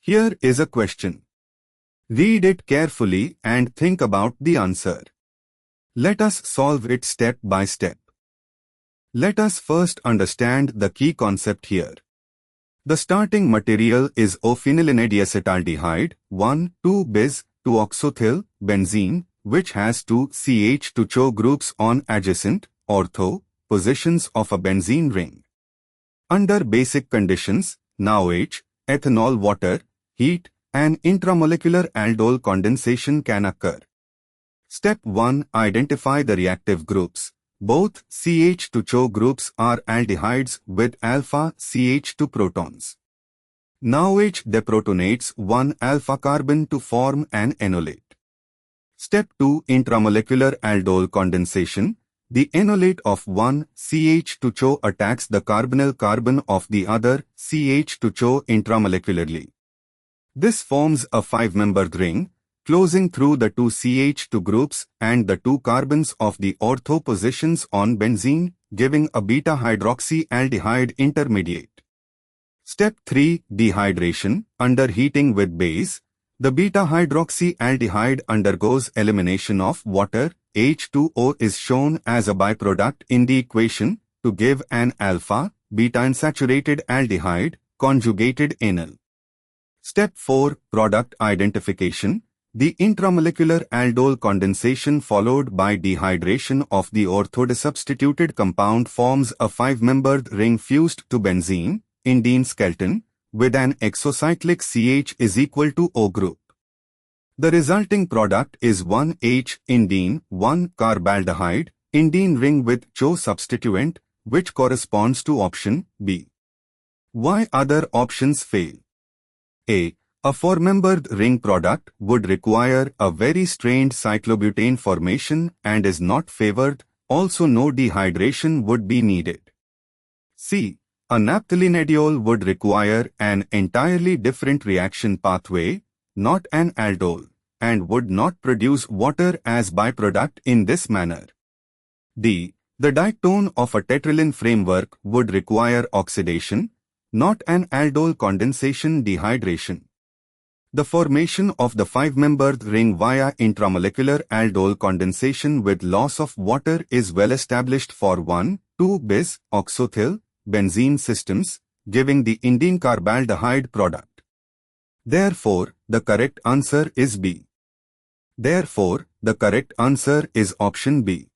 Here is a question. Read it carefully and think about the answer. Let us solve it step by step. Let us first understand the key concept here. The starting material is o-phenylenediacet aldehyde, 1,2-bis-2-oxothyl benzene, which has two CH2CHO groups on adjacent, ortho, positions of a benzene ring. Under basic conditions, NaOH, ethanol water, heat, and intramolecular aldol condensation can occur. Step 1. Identify the reactive groups. Both CH2CHO groups are aldehydes with alpha CH2 protons. NaOH deprotonates one alpha carbon to form an enolate. Step 2. Intramolecular aldol condensation. The enolate of one CH2CHO attacks the carbonyl carbon of the other CH2CHO intramolecularly. This forms a 5-membered ring, closing through the two CH2 groups and the two carbons of the ortho positions on benzene, giving a beta-hydroxyaldehyde intermediate. Step 3. Dehydration. Under heating with base, the beta-hydroxyaldehyde undergoes elimination of water. H2O is shown as a byproduct in the equation to give an alpha, beta-unsaturated aldehyde, conjugated enol. Step 4. Product identification. The intramolecular aldol condensation followed by dehydration of the orthodesubstituted compound forms a 5-membered ring fused to benzene, indene skeleton, with an exocyclic CH is equal to O group. The resulting product is 1H indene 1-carbaldehyde, indene ring with CHO substituent, which corresponds to option B. Why other options fail? A 4-membered ring product would require a very strained cyclobutane formation and is not favored, also no dehydration would be needed. C. A naphthalenediol would require an entirely different reaction pathway, not an aldol, and would not produce water as byproduct in this manner. D. The diketone of a tetraline framework would require oxidation, not an aldol condensation dehydration. The formation of the 5-membered ring via intramolecular aldol condensation with loss of water is well established for 1,2-bis-oxothyl benzene systems, giving the indene carbaldehyde product. Therefore, the correct answer is B. Therefore, the correct answer is option B.